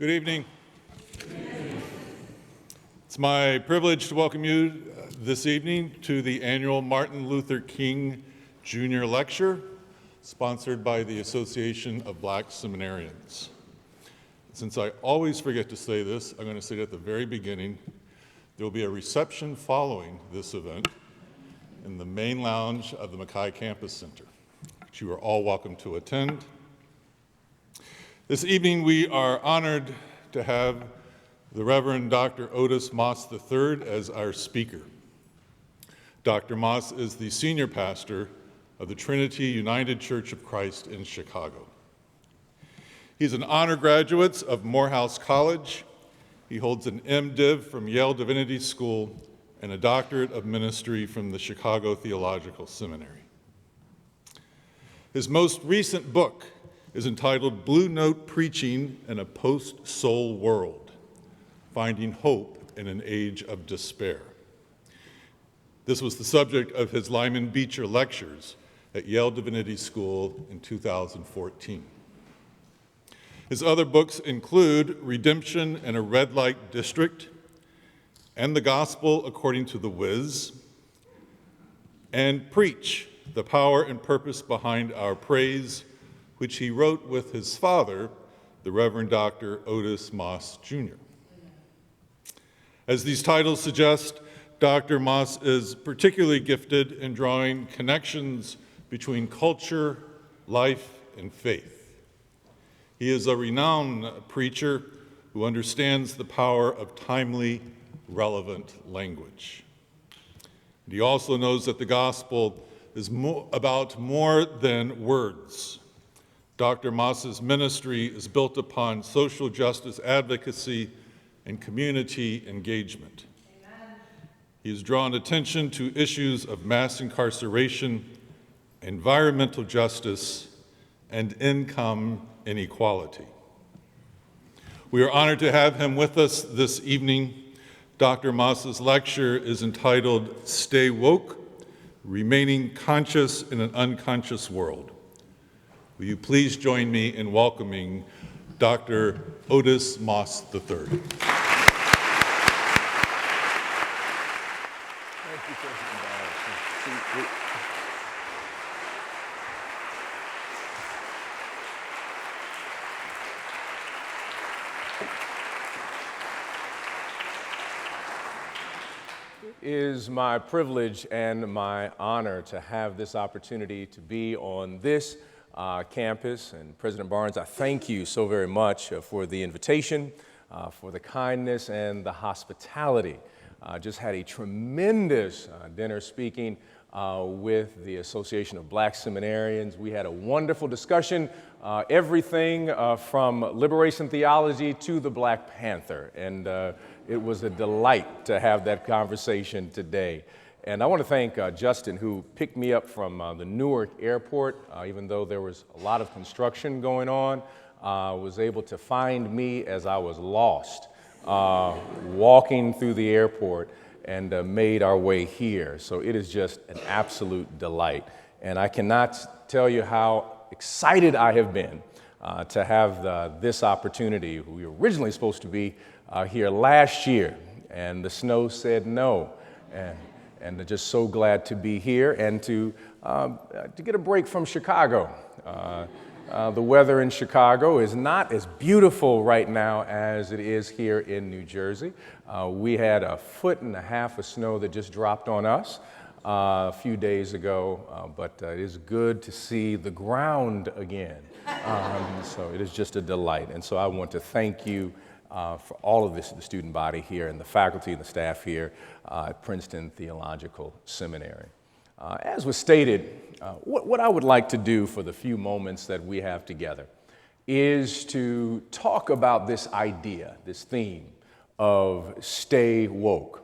Good evening. It's my privilege to welcome you this evening to the annual Martin Luther King Jr. Lecture, sponsored by the Association of Black Seminarians. Since I always forget to say this, I'm going to say it at the very beginning. There will be a reception following this event in the main lounge of the Mackay Campus Center, which you are all welcome to attend. This evening, we are honored to have the Reverend Dr. Otis Moss III as our speaker. Dr. Moss is the senior pastor of the Trinity United Church of Christ in Chicago. He's an honor graduate of Morehouse College. He holds an MDiv from Yale Divinity School and a doctorate of ministry from the Chicago Theological Seminary. His most recent book is entitled Blue Note Preaching in a Post-Soul World, Finding Hope in an Age of Despair. This was the subject of his Lyman Beecher lectures at Yale Divinity School in 2014. His other books include Redemption in a Red Light District, and The Gospel According to the Wiz, and Preach, the Power and Purpose Behind Our Praise, which he wrote with his father, the Reverend Dr. Otis Moss Jr. As these titles suggest, Dr. Moss is particularly gifted in drawing connections between culture, life, and faith. He is a renowned preacher who understands the power of timely, relevant language. And he also knows that the gospel is about more than words. Dr. Moss's ministry is built upon social justice advocacy and community engagement. Amen. He has drawn attention to issues of mass incarceration, environmental justice, and income inequality. We are honored to have him with us this evening. Dr. Moss's lecture is entitled Staywoke, Remaining Conscious in an Unconscious World. Will you please join me in welcoming Dr. Otis Moss III. Thank you, President Barnes. It is my privilege and my honor to have this opportunity to be on this campus. And President Barnes, I thank you so very much for the invitation, for the kindness and the hospitality. Just had a tremendous dinner speaking with the Association of Black Seminarians. We had a wonderful discussion, everything from liberation theology to the Black Panther. And it was a delight to have that conversation today. And I want to thank Justin, who picked me up from the Newark airport, even though there was a lot of construction going on, was able to find me as I was lost, walking through the airport, and made our way here. So it is just an absolute delight. And I cannot tell you how excited I have been to have this opportunity. We were originally supposed to be here last year, and the snow said no. And just so glad to be here and to get a break from Chicago. The weather in Chicago is not as beautiful right now as it is here in New Jersey. We had 1.5 feet of snow that just dropped on us a few days ago, but it is good to see the ground again. So it is just a delight. And so I want to thank you for all of this, the student body here and the faculty and the staff here at Princeton Theological Seminary. As was stated, what I would like to do for the few moments that we have together is to talk about this idea, this theme of stay woke,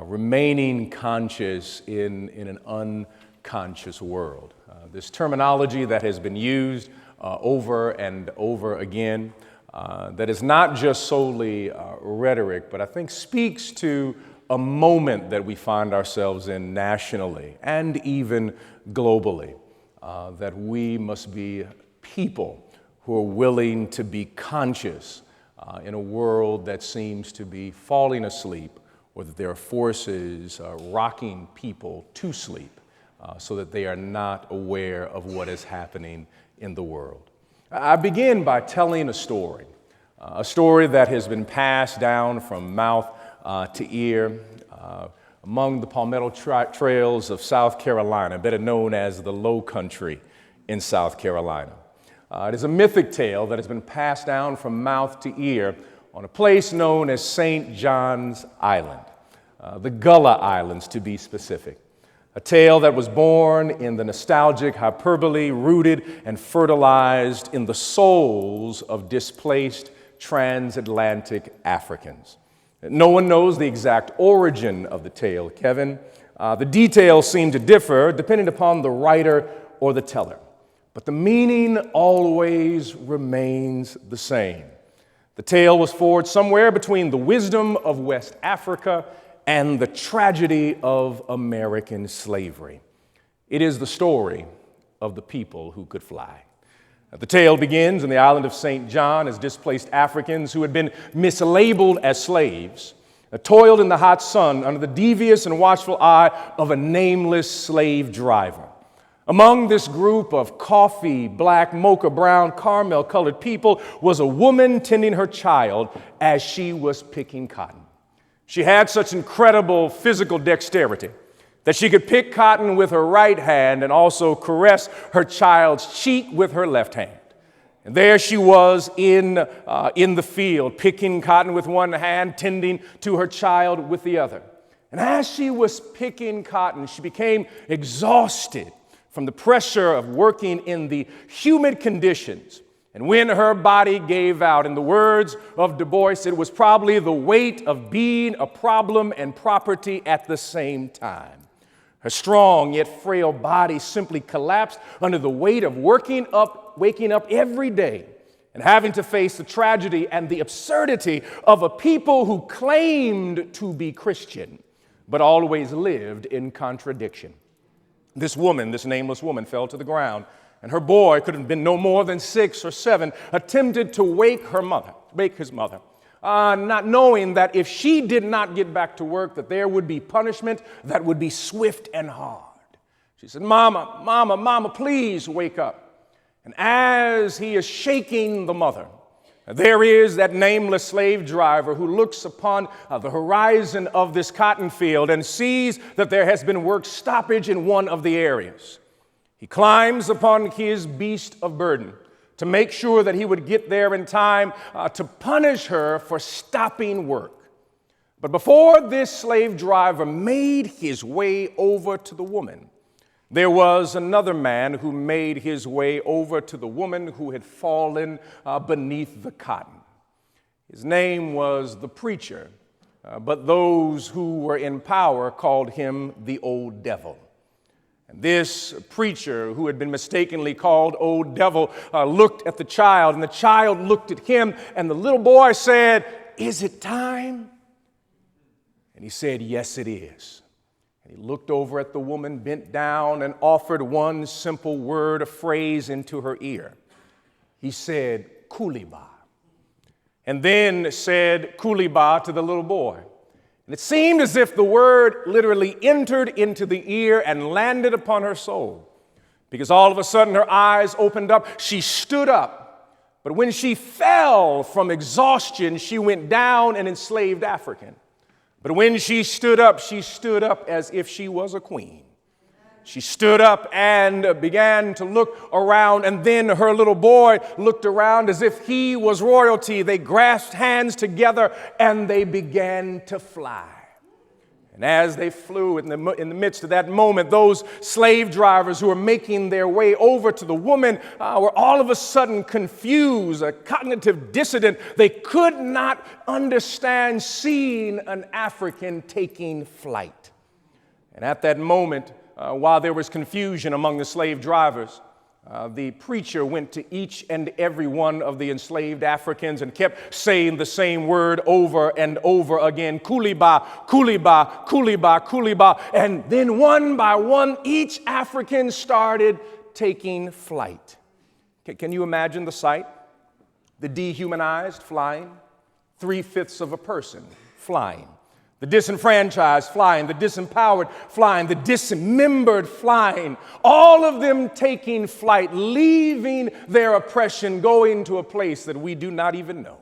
remaining conscious in an unconscious world. This terminology that has been used over and over again, that is not just solely rhetoric, but I think speaks to a moment that we find ourselves in nationally and even globally, that we must be people who are willing to be conscious in a world that seems to be falling asleep, or that there are forces rocking people to sleep so that they are not aware of what is happening in the world. I begin by telling a story that has been passed down from mouth to ear among the Palmetto Trails of South Carolina, better known as the Low Country in South Carolina. It is a mythic tale that has been passed down from mouth to ear on a place known as St. John's Island, the Gullah Islands to be specific. A tale that was born in the nostalgic hyperbole, rooted and fertilized in the souls of displaced transatlantic Africans. No one knows the exact origin of the tale, Kevin. The details seem to differ depending upon the writer or the teller, but the meaning always remains the same. The tale was forged somewhere between the wisdom of West Africa and the tragedy of American slavery. It is the story of the people who could fly. The tale begins in the island of St. John as displaced Africans who had been mislabeled as slaves toiled in the hot sun under the devious and watchful eye of a nameless slave driver. Among this group of coffee, black, mocha, brown, caramel-colored people was a woman tending her child as she was picking cotton. She had such incredible physical dexterity that she could pick cotton with her right hand and also caress her child's cheek with her left hand. And there she was in the field, picking cotton with one hand, tending to her child with the other. And as she was picking cotton, she became exhausted from the pressure of working in the humid conditions. And when her body gave out, in the words of Du Bois, it was probably the weight of being a problem and property at the same time. Her strong yet frail body simply collapsed under the weight of waking up every day and having to face the tragedy and the absurdity of a people who claimed to be Christian, but always lived in contradiction. This woman, this nameless woman, fell to the ground, and her boy, could have been no more than 6 or 7, attempted to wake his mother, not knowing that if she did not get back to work, that there would be punishment that would be swift and hard. She said, Mama, please wake up. And as he is shaking the mother, there is that nameless slave driver who looks upon the horizon of this cotton field and sees that there has been work stoppage in one of the areas. He climbs upon his beast of burden to make sure that he would get there in time to punish her for stopping work. But before this slave driver made his way over to the woman, there was another man who made his way over to the woman who had fallen beneath the cotton. His name was the preacher, but those who were in power called him the old devil. And this preacher, who had been mistakenly called old devil, looked at the child, and the child looked at him, and the little boy said, "Is it time?" And he said, "Yes, it is." And he looked over at the woman, bent down, and offered one simple word, a phrase into her ear. He said, "Kuliba," and then said "Kuliba" to the little boy. And it seemed as if the word literally entered into the ear and landed upon her soul, because all of a sudden her eyes opened up. She stood up, but when she fell from exhaustion, she went down an enslaved African. But when she stood up as if she was a queen. She stood up and began to look around, and then her little boy looked around as if he was royalty. They grasped hands together and they began to fly. And as they flew in the midst of that moment, those slave drivers who were making their way over to the woman were all of a sudden confused, a cognitive dissident. They could not understand seeing an African taking flight. And at that moment, while there was confusion among the slave drivers, the preacher went to each and every one of the enslaved Africans and kept saying the same word over and over again, "Kuliba, kuliba, kuliba, kuliba." And then one by one, each African started taking flight. Can you imagine the sight? The dehumanized flying, 3/5 of a person flying. The disenfranchised flying, the disempowered flying, the dismembered flying, all of them taking flight, leaving their oppression, going to a place that we do not even know.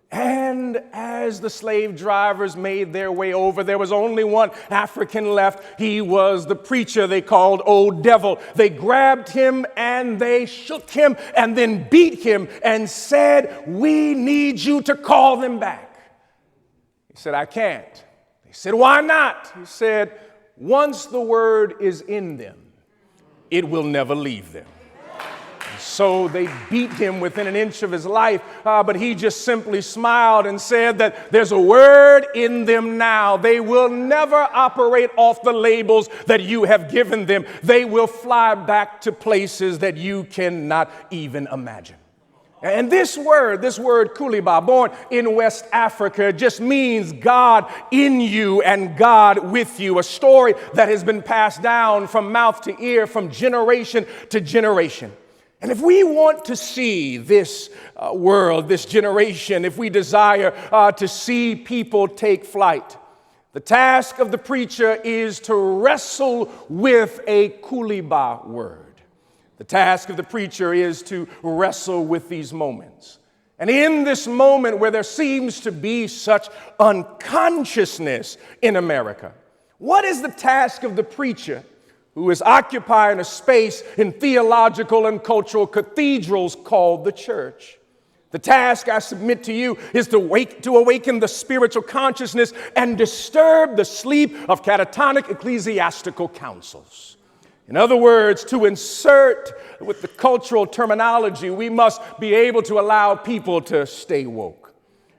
And as the slave drivers made their way over, there was only one African left. He was the preacher they called Old Devil. They grabbed him and they shook him and then beat him and said, "We need you to call them back." He said, "I can't." They said, "Why not?" He said, "Once the word is in them, it will never leave them." So they beat him within an inch of his life, but he just simply smiled and said that there's a word in them now. They will never operate off the labels that you have given them. They will fly back to places that you cannot even imagine. And this word Kuliba, born in West Africa, just means God in you and God with you, a story that has been passed down from mouth to ear, from generation to generation. And if we want to see this world, this generation, if we desire to see people take flight, the task of the preacher is to wrestle with a Kuliba word. The task of the preacher is to wrestle with these moments. And in this moment where there seems to be such unconsciousness in America, what is the task of the preacher who is occupying a space in theological and cultural cathedrals called the church? The task, I submit to you, is to awaken the spiritual consciousness and disturb the sleep of catatonic ecclesiastical councils. In other words, to insert with the cultural terminology, we must be able to allow people to stay woke.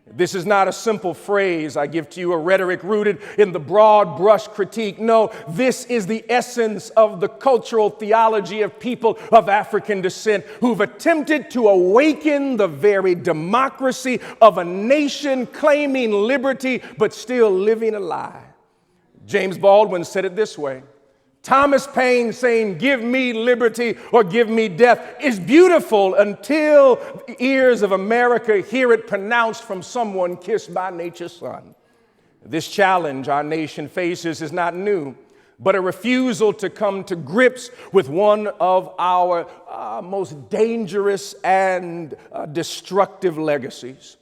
This is not a simple phrase I give to you, a rhetoric rooted in the broad brush critique. No, this is the essence of the cultural theology of people of African descent who've attempted to awaken the very democracy of a nation claiming liberty but still living a lie. James Baldwin said it this way: Thomas Paine saying, "Give me liberty or give me death," is beautiful until the ears of America hear it pronounced from someone kissed by nature's son. This challenge our nation faces is not new, but a refusal to come to grips with one of our most dangerous and destructive legacies.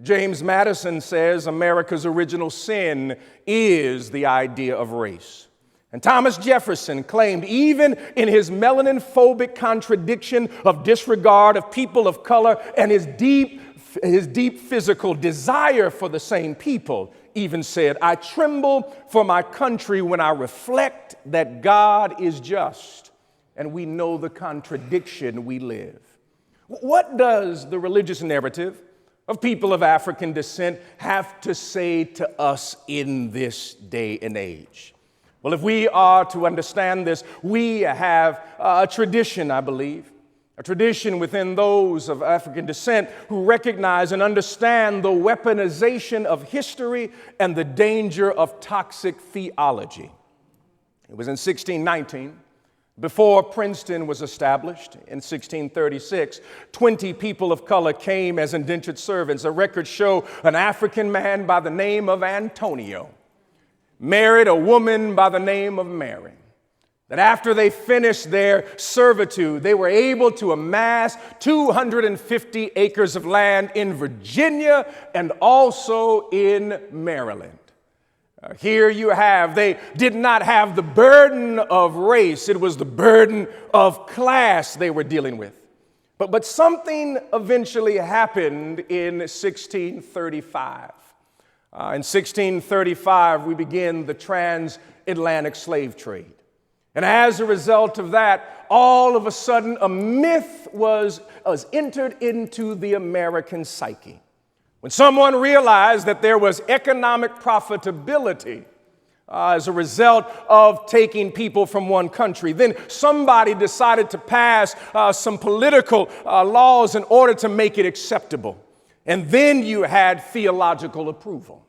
James Madison says America's original sin is the idea of race. And Thomas Jefferson claimed, even in his melanin-phobic contradiction of disregard of people of color and his deep physical desire for the same people, even said, "I tremble for my country when I reflect that God is just and we know the contradiction we live." What does the religious narrative of people of African descent have to say to us in this day and age? Well, if we are to understand this, we have a tradition, I believe, a tradition within those of African descent who recognize and understand the weaponization of history and the danger of toxic theology. It was in 1619, before Princeton was established in 1636, 20 people of color came as indentured servants. The records show an African man by the name of Antonio married a woman by the name of Mary. That after they finished their servitude, they were able to amass 250 acres of land in Virginia and also in Maryland. Here you have, they did not have the burden of race. It was the burden of class they were dealing with. But something eventually happened in 1635. In 1635, we begin the transatlantic slave trade. And as a result of that, all of a sudden, a myth was entered into the American psyche. When someone realized that there was economic profitability as a result of taking people from one country, then somebody decided to pass some political laws in order to make it acceptable. And then you had theological approval.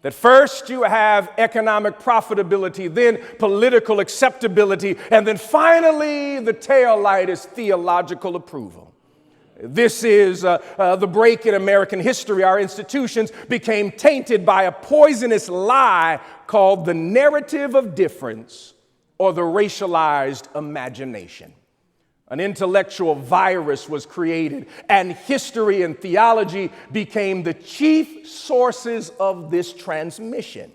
That first you have economic profitability, then political acceptability, and then finally the tail light is theological approval. This is the break in American history. Our institutions became tainted by a poisonous lie called the narrative of difference or the racialized imagination. An intellectual virus was created, and history and theology became the chief sources of this transmission.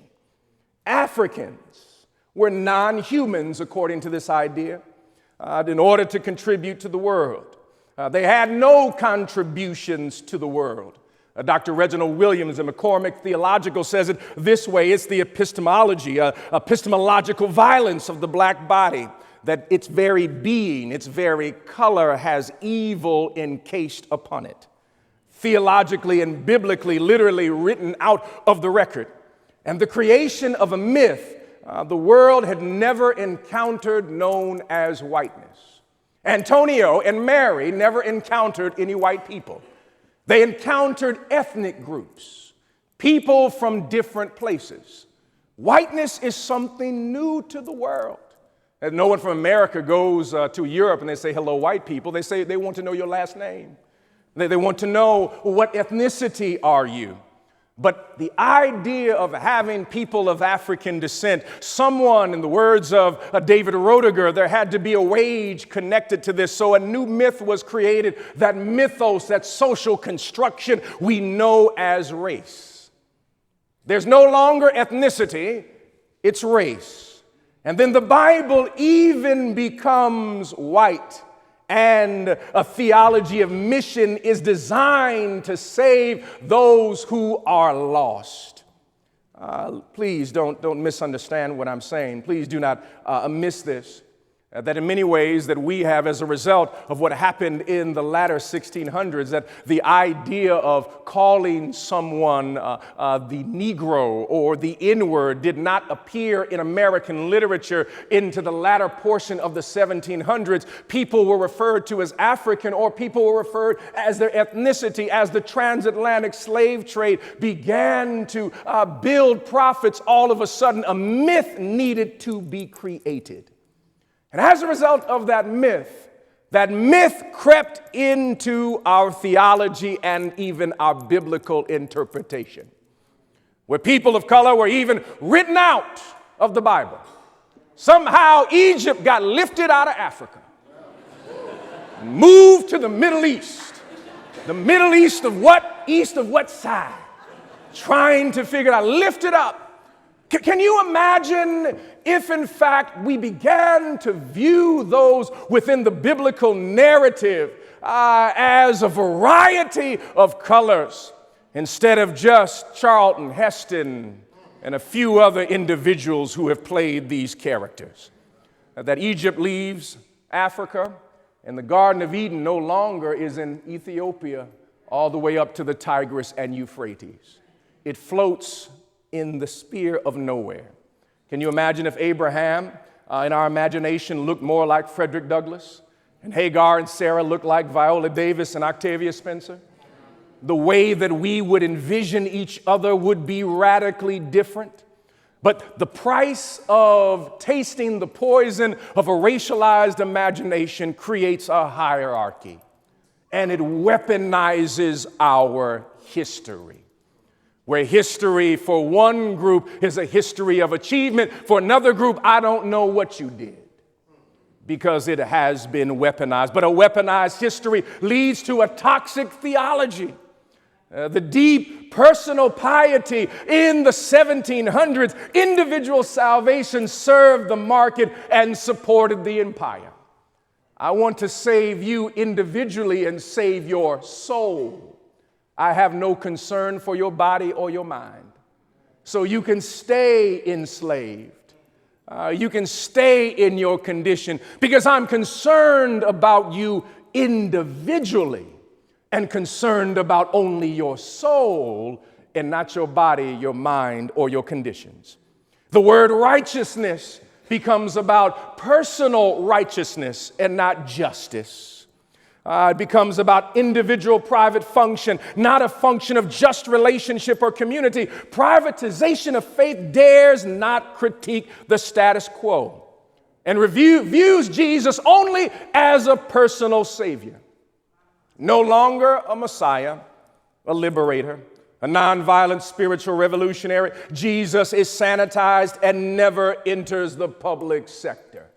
Africans were non-humans, according to this idea, in order to contribute to the world. They had no contributions to the world. Dr. Reginald Williams in McCormick Theological says it this way: it's the epistemological violence of the black body, that its very being, its very color has evil encased upon it. Theologically and biblically, literally written out of the record. And the creation of a myth the world had never encountered, known as whiteness. Antonio and Mary never encountered any white people. They encountered ethnic groups, people from different places. Whiteness is something new to the world. And no one from America goes to Europe and they say, hello, white people. They say they want to know your last name. They want to know, what ethnicity are you? But the idea of having people of African descent, someone, in the words of David Roediger, there had to be a wage connected to this. So a new myth was created, that mythos, that social construction we know as race. There's no longer ethnicity, it's race. And then the Bible even becomes white. And a theology of mission is designed to save those who are lost. Please don't misunderstand what I'm saying. Please do not miss this. That in many ways that we have, as a result of what happened in the latter 1600s, that the idea of calling someone the Negro or the N-word did not appear in American literature into the latter portion of the 1700s. People were referred to as African, or people were referred as their ethnicity. As the transatlantic slave trade began to build profits, all of a sudden a myth needed to be created. And as a result of that myth crept into our theology and even our biblical interpretation, where people of color were even written out of the Bible. Somehow Egypt got lifted out of Africa, moved to the Middle East. The Middle East of what? East of what side? Trying to figure it out, lift it up. Can you imagine if, in fact, we began to view those within the biblical narrative as a variety of colors instead of just Charlton Heston and a few other individuals who have played these characters? That Egypt leaves Africa, and the Garden of Eden no longer is in Ethiopia all the way up to the Tigris and Euphrates. It floats in the sphere of nowhere. Can you imagine if Abraham, in our imagination, looked more like Frederick Douglass, and Hagar and Sarah looked like Viola Davis and Octavia Spencer? The way that we would envision each other would be radically different. But the price of tasting the poison of a racialized imagination creates a hierarchy, and it weaponizes our history. Where history for one group is a history of achievement, for another group, I don't know what you did, because it has been weaponized. But a weaponized history leads to a toxic theology. The deep personal piety in the 1700s, individual salvation served the market and supported the empire. I want to save you individually and save your soul. I have no concern for your body or your mind. So you can stay enslaved. You can stay in your condition, because I'm concerned about you individually and concerned about only your soul and not your body, your mind, or your conditions. The word righteousness becomes about personal righteousness and not justice. It becomes about individual private function, not a function of just relationship or community. Privatization of faith dares not critique the status quo and views Jesus only as a personal savior. No longer a Messiah, a liberator, a nonviolent spiritual revolutionary. Jesus is sanitized and never enters the public sector.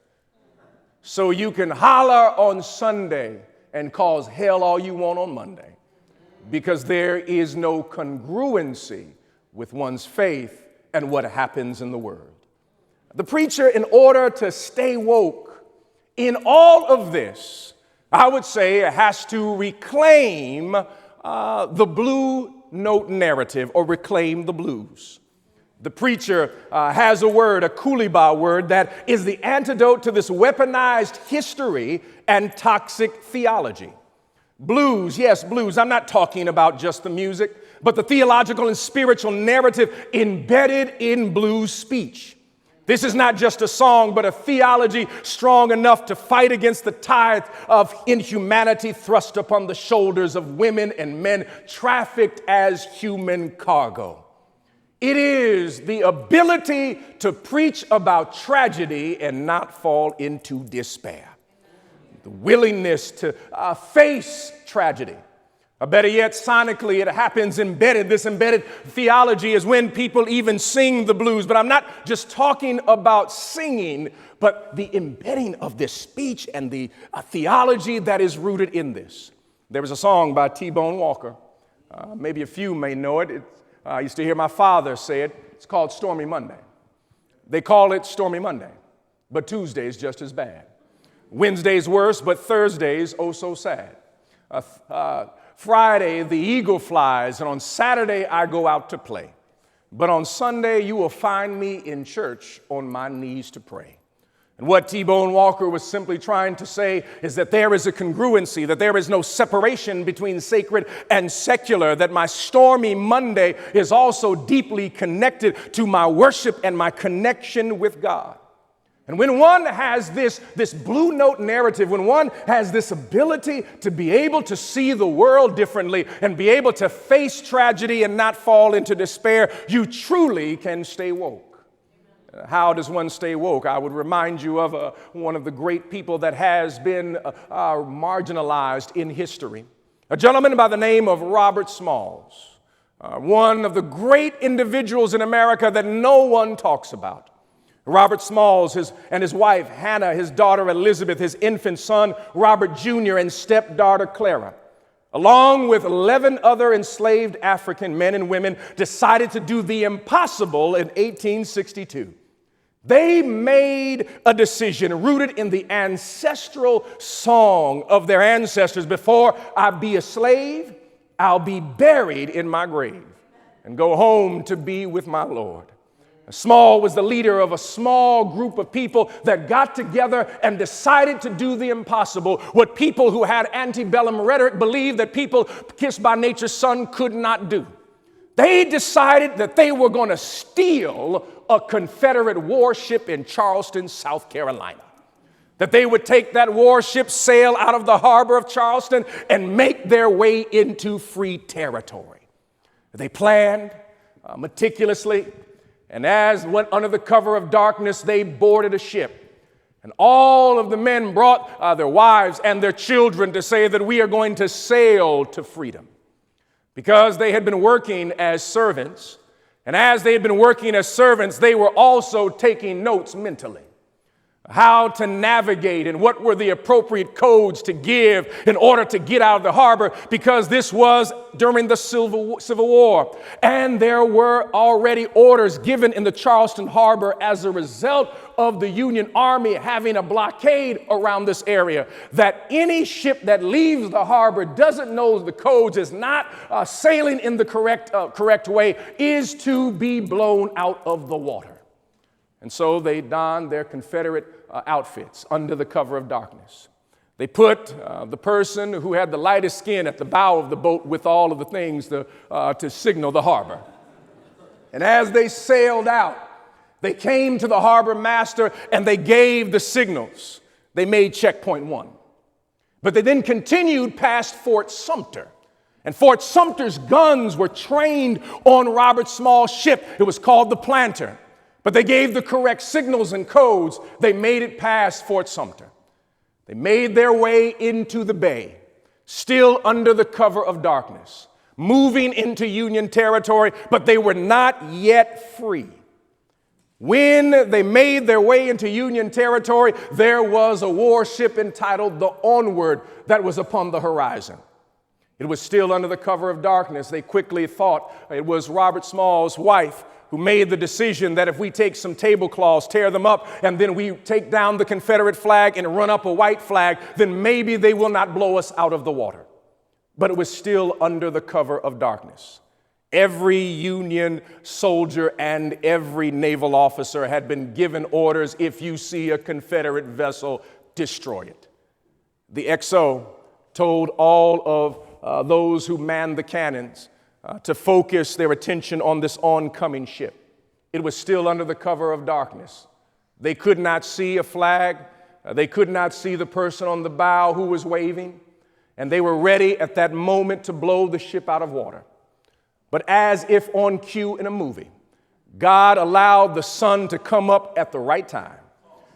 So you can holler on Sunday and cause hell all you want on Monday, because there is no congruency with one's faith and what happens in the Word. The preacher, in order to stay woke in all of this, I would say, has to reclaim the blue note narrative, or reclaim the blues. The preacher has a word, a kuliba word, that is the antidote to this weaponized history and toxic theology. Blues, yes, blues. I'm not talking about just the music, but the theological and spiritual narrative embedded in blues speech. This is not just a song, but a theology strong enough to fight against the tide of inhumanity thrust upon the shoulders of women and men trafficked as human cargo. It is the ability to preach about tragedy and not fall into despair. The willingness to face tragedy. Or better yet, sonically, it happens embedded. This embedded theology is when people even sing the blues. But I'm not just talking about singing, but the embedding of this speech and the theology that is rooted in this. There was a song by T-Bone Walker. Maybe a few may know it. I used to hear my father say it. It's called Stormy Monday. They call it Stormy Monday, but Tuesday's just as bad. Wednesday's worse, but Thursday's oh so sad. Friday, the eagle flies, and on Saturday, I go out to play. But on Sunday, you will find me in church on my knees to pray. And what T-Bone Walker was simply trying to say is that there is a congruency, that there is no separation between sacred and secular, that my stormy Monday is also deeply connected to my worship and my connection with God. And when one has this blue note narrative, when one has this ability to be able to see the world differently and be able to face tragedy and not fall into despair, you truly can stay woke. How does one stay woke? I would remind you of one of the great people that has been marginalized in history, a gentleman by the name of Robert Smalls, one of the great individuals in America that no one talks about. Robert Smalls and his wife Hannah, his daughter Elizabeth, his infant son Robert Jr., and stepdaughter Clara, along with 11 other enslaved African men and women, decided to do the impossible in 1862. They made a decision rooted in the ancestral song of their ancestors: before I be a slave, I'll be buried in my grave and go home to be with my Lord. Small was the leader of a small group of people that got together and decided to do the impossible, what people who had antebellum rhetoric believed that people kissed by nature's son could not do. They decided that they were going to steal a Confederate warship in Charleston, South Carolina. That they would take that warship, sail out of the harbor of Charleston, and make their way into free territory. They planned meticulously. And as went under the cover of darkness, they boarded a ship. And all of the men brought their wives and their children to say that we are going to sail to freedom. Because they had been working as servants. And as they had been working as servants, they were also taking notes mentally. How to navigate and what were the appropriate codes to give in order to get out of the harbor, because this was during the Civil War. And there were already orders given in the Charleston harbor as a result of the Union Army having a blockade around this area, that any ship that leaves the harbor, doesn't know the codes, is not sailing in the correct way, is to be blown out of the water. And so they donned their Confederate outfits under the cover of darkness. They put the person who had the lightest skin at the bow of the boat with all of the things to signal the harbor. And as they sailed out, they came to the harbor master and they gave the signals. They made checkpoint 1. But they then continued past Fort Sumter. And Fort Sumter's guns were trained on Robert Small's ship. It was called the Planter. But they gave the correct signals and codes. They made it past Fort Sumter. They made their way into the bay, still under the cover of darkness, moving into Union territory, but they were not yet free. When they made their way into Union territory, there was a warship entitled the Onward that was upon the horizon. It was still under the cover of darkness. They quickly thought it was Robert Small's wife who made the decision that if we take some tablecloths, tear them up, and then we take down the Confederate flag and run up a white flag, then maybe they will not blow us out of the water. But it was still under the cover of darkness. Every Union soldier and every naval officer had been given orders: if you see a Confederate vessel, destroy it. The XO told all of those who manned the cannons to focus their attention on this oncoming ship. It was still under the cover of darkness. They could not see a flag. They could not see the person on the bow who was waving. And they were ready at that moment to blow the ship out of water. But as if on cue in a movie, God allowed the sun to come up at the right time.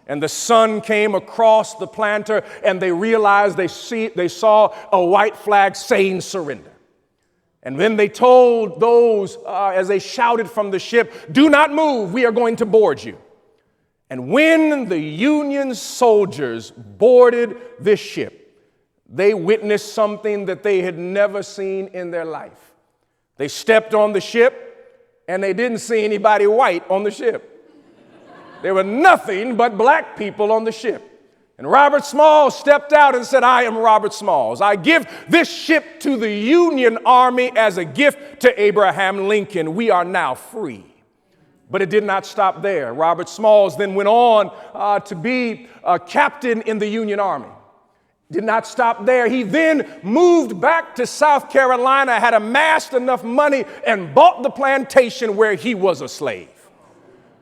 And the sun came across the planter, and they realized they saw a white flag saying surrender. And then they told those, as they shouted from the ship, "Do not move, we are going to board you." And when the Union soldiers boarded this ship, they witnessed something that they had never seen in their life. They stepped on the ship, and they didn't see anybody white on the ship. There were nothing but black people on the ship. And Robert Smalls stepped out and said, "I am Robert Smalls. I give this ship to the Union Army as a gift to Abraham Lincoln. We are now free." But it did not stop there. Robert Smalls then went on to be a captain in the Union Army. Did not stop there. He then moved back to South Carolina, had amassed enough money, and bought the plantation where he was a slave.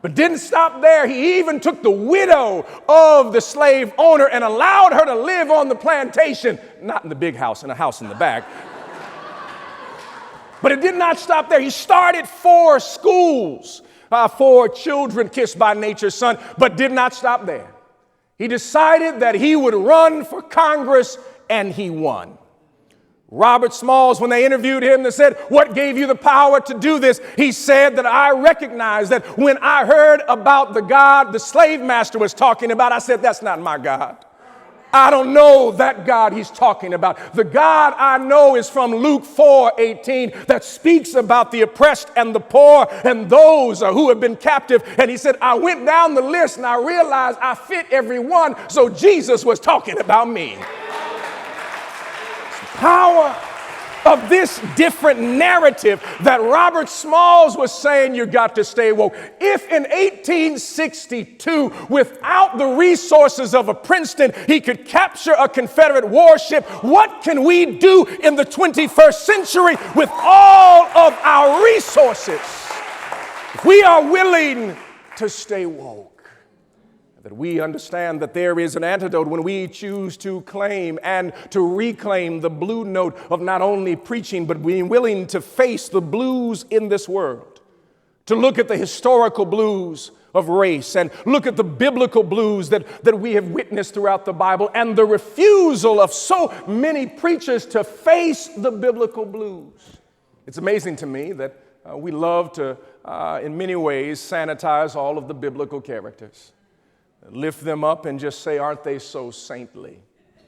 But didn't stop there. He even took the widow of the slave owner and allowed her to live on the plantation, not in the big house, in a house in the back. But it did not stop there. He started 4 schools for children kissed by nature's son, but did not stop there. He decided that he would run for Congress, and he won. Robert Smalls, when they interviewed him, they said, "What gave you the power to do this?" He said that I recognized that when I heard about the God the slave master was talking about, I said, "That's not my God. I don't know that God he's talking about. The God I know is from Luke 4:18 that speaks about the oppressed and the poor and those who have been captive." And he said, "I went down the list and I realized I fit every one. So Jesus was talking about me." Power of this different narrative that Robert Smalls was saying, you got to stay woke. If in 1862, without the resources of a Princeton, he could capture a Confederate warship, what can we do in the 21st century with all of our resources? If we are willing to stay woke, that we understand that there is an antidote when we choose to claim and to reclaim the blue note of not only preaching, but being willing to face the blues in this world, to look at the historical blues of race and look at the biblical blues that we have witnessed throughout the Bible, and the refusal of so many preachers to face the biblical blues. It's amazing to me that we love to, in many ways, sanitize all of the biblical characters. Lift them up and just say, "Aren't they so saintly?" I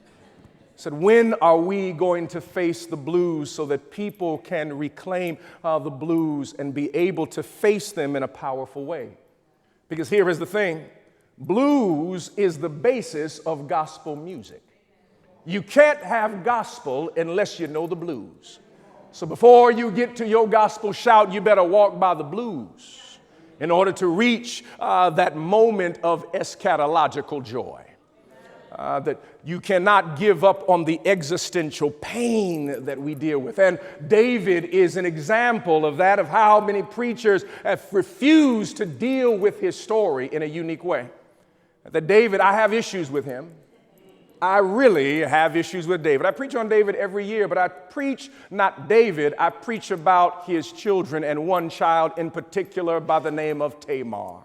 said, when are we going to face the blues so that people can reclaim the blues and be able to face them in a powerful way? Because here is the thing. Blues is the basis of gospel music. You can't have gospel unless you know the blues. So before you get to your gospel shout, you better walk by the blues in order to reach that moment of eschatological joy. That you cannot give up on the existential pain that we deal with. And David is an example of that, of how many preachers have refused to deal with his story in a unique way. That David, I have issues with him. I really have issues with David. I preach on David every year, but I preach not David. I preach about his children, and one child in particular by the name of Tamar.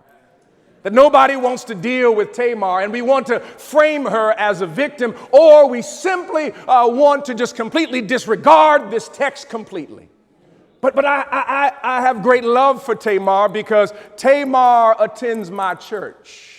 That nobody wants to deal with Tamar, and we want to frame her as a victim, or we simply want to just completely disregard this text completely. But I have great love for Tamar because Tamar attends my church.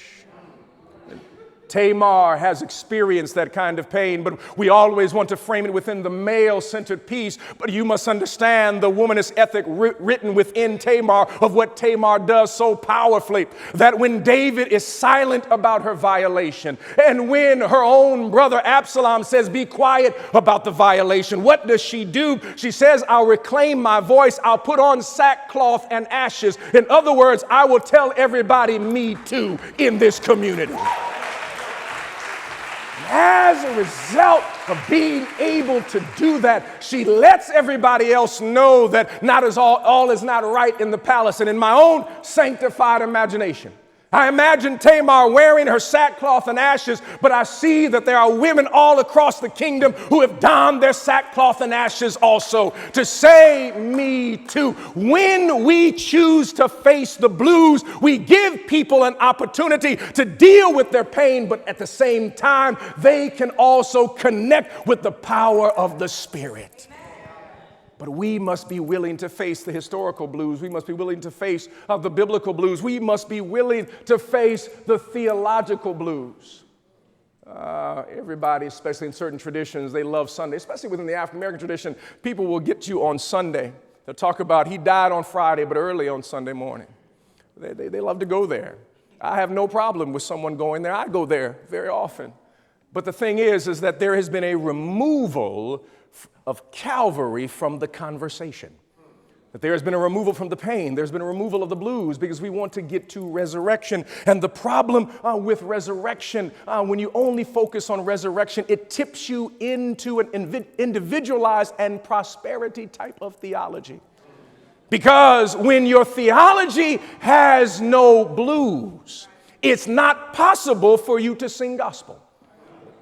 Tamar has experienced that kind of pain, but we always want to frame it within the male-centered piece. But you must understand the womanist ethic written within Tamar of what Tamar does so powerfully, that when David is silent about her violation, and when her own brother Absalom says, be quiet about the violation, what does she do? She says, I'll reclaim my voice. I'll put on sackcloth and ashes. In other words, I will tell everybody me too in this community. As a result of being able to do that, she lets everybody else know that all is not right in the palace. And in my own sanctified imagination, I imagine Tamar wearing her sackcloth and ashes, but I see that there are women all across the kingdom who have donned their sackcloth and ashes also to say, me too. When we choose to face the blues, we give people an opportunity to deal with their pain, but at the same time, they can also connect with the power of the Spirit. But we must be willing to face the historical blues. We must be willing to face the biblical blues. We must be willing to face the theological blues. Everybody, especially in certain traditions, they love Sunday, especially within the African American tradition. People will get you on Sunday. They'll talk about he died on Friday, but early on Sunday morning. They love to go there. I have no problem with someone going there. I go there very often. But the thing is that there has been a removal of Calvary from the conversation. That there has been a removal from the pain. There's been a removal of the blues because we want to get to resurrection. And the problem with resurrection, when you only focus on resurrection, it tips you into an individualized and prosperity type of theology. Because when your theology has no blues, it's not possible for you to sing gospel.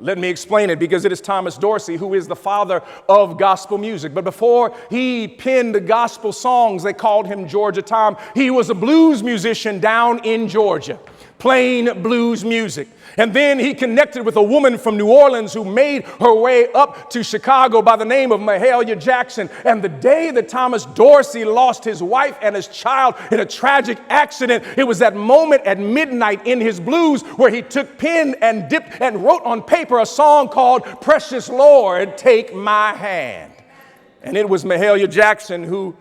Let me explain it, because it is Thomas Dorsey who is the father of gospel music. But before he penned the gospel songs, they called him Georgia Tom. He was a blues musician down in Georgia, playing blues music. And then he connected with a woman from New Orleans who made her way up to Chicago by the name of Mahalia Jackson. And the day that Thomas Dorsey lost his wife and his child in a tragic accident, it was that moment at midnight in his blues where he took pen and dipped and wrote on paper a song called Precious Lord, Take My Hand. And it was Mahalia Jackson who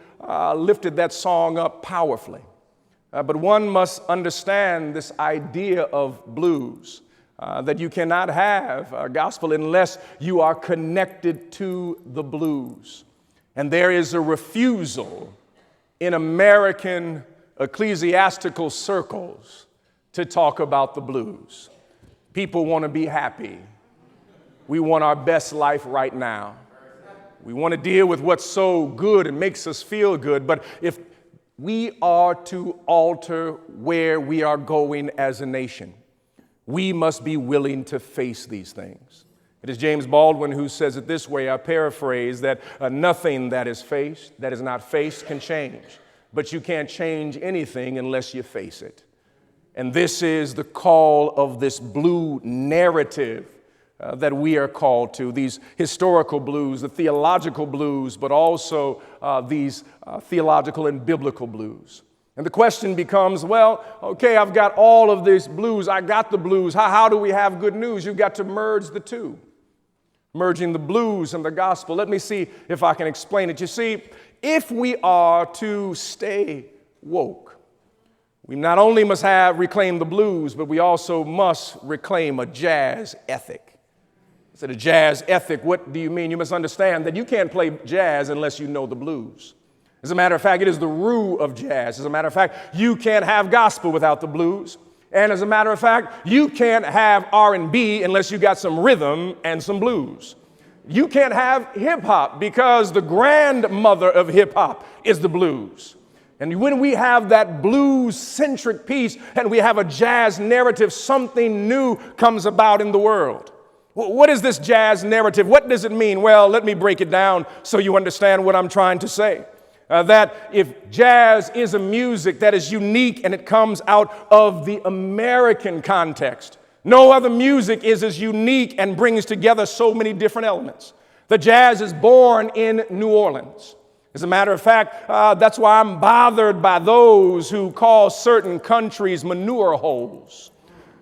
lifted that song up powerfully. But one must understand this idea of blues, that you cannot have gospel unless you are connected to the blues. And there is a refusal in American ecclesiastical circles to talk about the blues. People want to be happy. We want our best life right now. We want to deal with what's so good and makes us feel good. But if we are to alter where we are going as a nation, we must be willing to face these things. It is James Baldwin who says it this way, I paraphrase, that nothing that is not faced can change, but you can't change anything unless you face it. And this is the call of this blue narrative that we are called to, these historical blues, the theological blues, but also these theological and biblical blues. And the question becomes, well, okay, I've got all of these blues. I got the blues. How do we have good news? You've got to merge the two, merging the blues and the gospel. Let me see if I can explain it. You see, if we are to stay woke, we not only must reclaim the blues, but we also must reclaim a jazz ethic. I said a jazz ethic, what do you mean? You must understand that you can't play jazz unless you know the blues. As a matter of fact, it is the root of jazz. As a matter of fact, you can't have gospel without the blues. And as a matter of fact, you can't have R&B unless you got some rhythm and some blues. You can't have hip hop because the grandmother of hip hop is the blues. And when we have that blues-centric piece and we have a jazz narrative, something new comes about in the world. What is this jazz narrative? What does it mean? Well, let me break it down so you understand what I'm trying to say. that if jazz is a music that is unique and it comes out of the American context, no other music is as unique and brings together so many different elements. The jazz is born in New Orleans. As a matter of fact, that's why I'm bothered by those who call certain countries manure holes.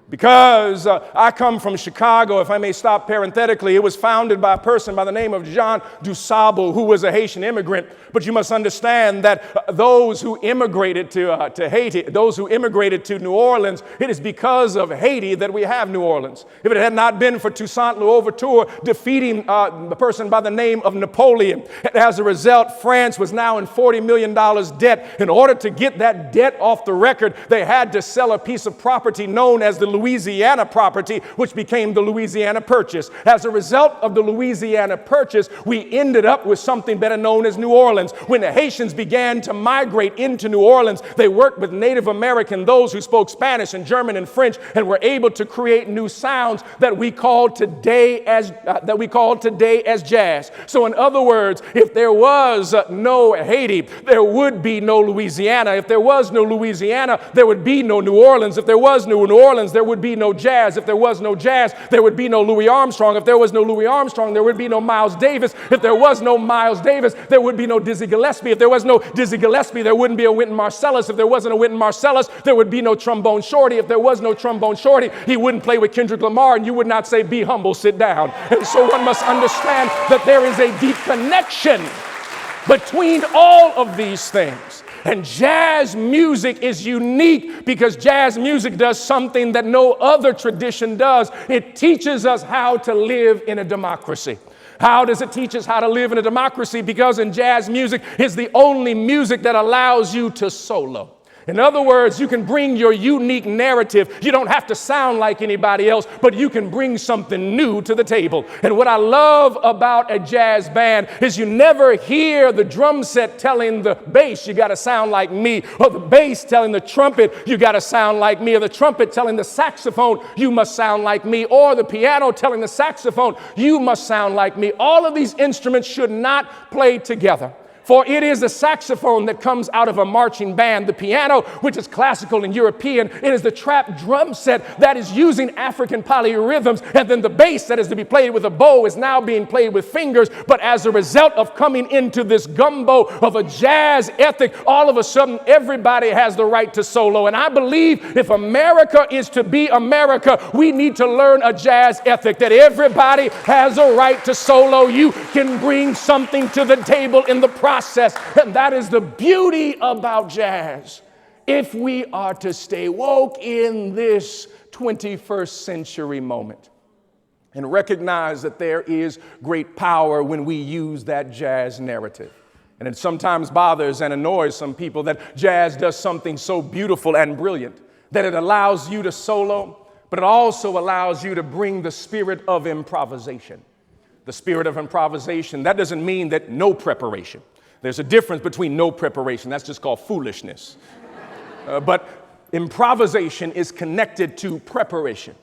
Because I come from Chicago, if I may stop parenthetically, it was founded by a person by the name of Jean Dusable, who was a Haitian immigrant. But you must understand that those who immigrated to Haiti, those who immigrated to New Orleans, it is because of Haiti that we have New Orleans. If it had not been for Toussaint Louverture defeating a person by the name of Napoleon, and as a result, France was now in $40 million debt. In order to get that debt off the record, they had to sell a piece of property known as the Louisiana property, which became the Louisiana Purchase. As a result of the Louisiana Purchase, we ended up with something better known as New Orleans. When the Haitians began to migrate into New Orleans, they worked with Native American, those who spoke Spanish and German and French, and were able to create new sounds that we call today as jazz. So in other words, if there was no Haiti, there would be no Louisiana. If there was no Louisiana, there would be no New Orleans. If there was no New Orleans, there would be no jazz. If there was no jazz, there would be no Louis Armstrong. If there was no Louis Armstrong, there would be no Miles Davis. If there was no Miles Davis, there would be no Dizzy Gillespie. If there was no Dizzy Gillespie, there wouldn't be a Wynton Marsalis. If there wasn't a Wynton Marsalis, there would be no Trombone Shorty. If there was no Trombone Shorty, he wouldn't play with Kendrick Lamar, and you would not say, "Be humble, sit down." And so one must understand that there is a deep connection between all of these things. And jazz music is unique because jazz music does something that no other tradition does. It teaches us how to live in a democracy. How does it teach us how to live in a democracy? Because in jazz music, it's the only music that allows you to solo. In other words, you can bring your unique narrative. You don't have to sound like anybody else, but you can bring something new to the table. And what I love about a jazz band is you never hear the drum set telling the bass, "You got to sound like me," or the bass telling the trumpet, "You got to sound like me," or the trumpet telling the saxophone, "You must sound like me," or the piano telling the saxophone, "You must sound like me." All of these instruments should not play together. For it is the saxophone that comes out of a marching band, the piano, which is classical and European. It is the trap drum set that is using African polyrhythms, and then the bass that is to be played with a bow is now being played with fingers. But as a result of coming into this gumbo of a jazz ethic, all of a sudden everybody has the right to solo. And I believe if America is to be America, we need to learn a jazz ethic, that everybody has a right to solo. You can bring something to the table in the process. And that is the beauty about jazz. If we are to stay woke in this 21st century moment and recognize that there is great power when we use that jazz narrative. And it sometimes bothers and annoys some people that jazz does something so beautiful and brilliant that it allows you to solo, but it also allows you to bring the spirit of improvisation. The spirit of improvisation, that doesn't mean that no preparation. There's a difference between no preparation. That's just called foolishness. But improvisation is connected to preparation.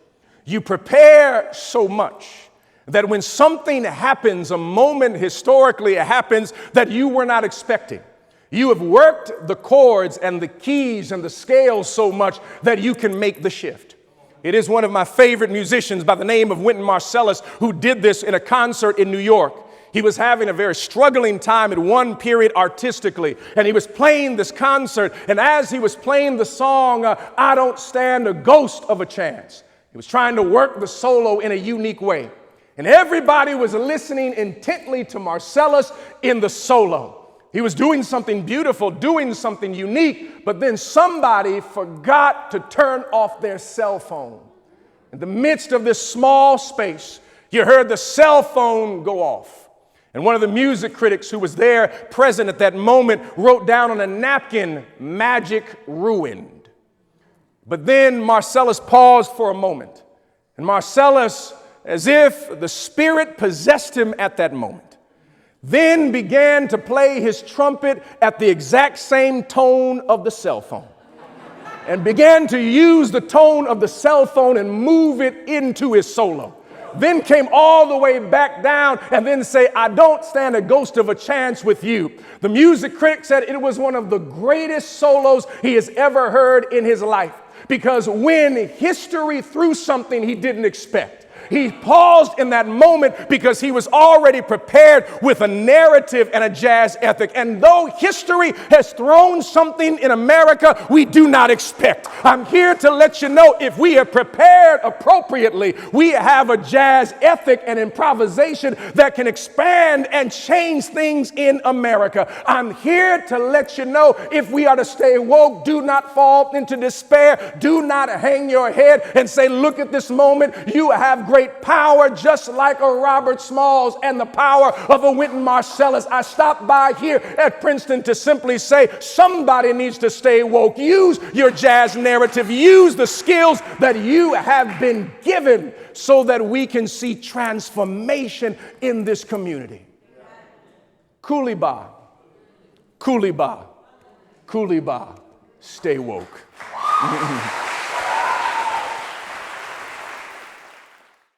You prepare so much that when something happens, a moment historically happens that you were not expecting, you have worked the chords and the keys and the scales so much that you can make the shift. It is one of my favorite musicians by the name of Wynton Marsalis who did this in a concert in New York. He was having a very struggling time at one period artistically, and he was playing this concert, and as he was playing the song, "I Don't Stand a Ghost of a Chance," he was trying to work the solo in a unique way. And everybody was listening intently to Marsalis in the solo. He was doing something beautiful, doing something unique, but then somebody forgot to turn off their cell phone. In the midst of this small space, you heard the cell phone go off. And one of the music critics who was there present at that moment wrote down on a napkin, "Magic ruined." But then Marsalis paused for a moment. And Marsalis, as if the Spirit possessed him at that moment, then began to play his trumpet at the exact same tone of the cell phone. And began to use the tone of the cell phone and move it into his solo. then came all the way back down and then say, I don't stand a ghost of a chance with you. The music critic said it was one of the greatest solos he has ever heard in his life, because when history threw something he didn't expect, he paused in that moment because he was already prepared with a narrative and a jazz ethic. And though history has thrown something in America we do not expect, I'm here to let you know, if we are prepared appropriately, we have a jazz ethic and improvisation that can expand and change things in America. I'm here to let you know, if we are to stay woke, do not fall into despair. Do not hang your head and say, look at this moment. You have great power, just like a Robert Smalls and the power of a Wynton Marsalis. I stopped by here at Princeton to simply say, somebody needs to stay woke. Use your jazz narrative. Use the skills that you have been given so that we can see transformation in this community. Cooley-ba, Cooley-ba, Cooley-ba, stay woke.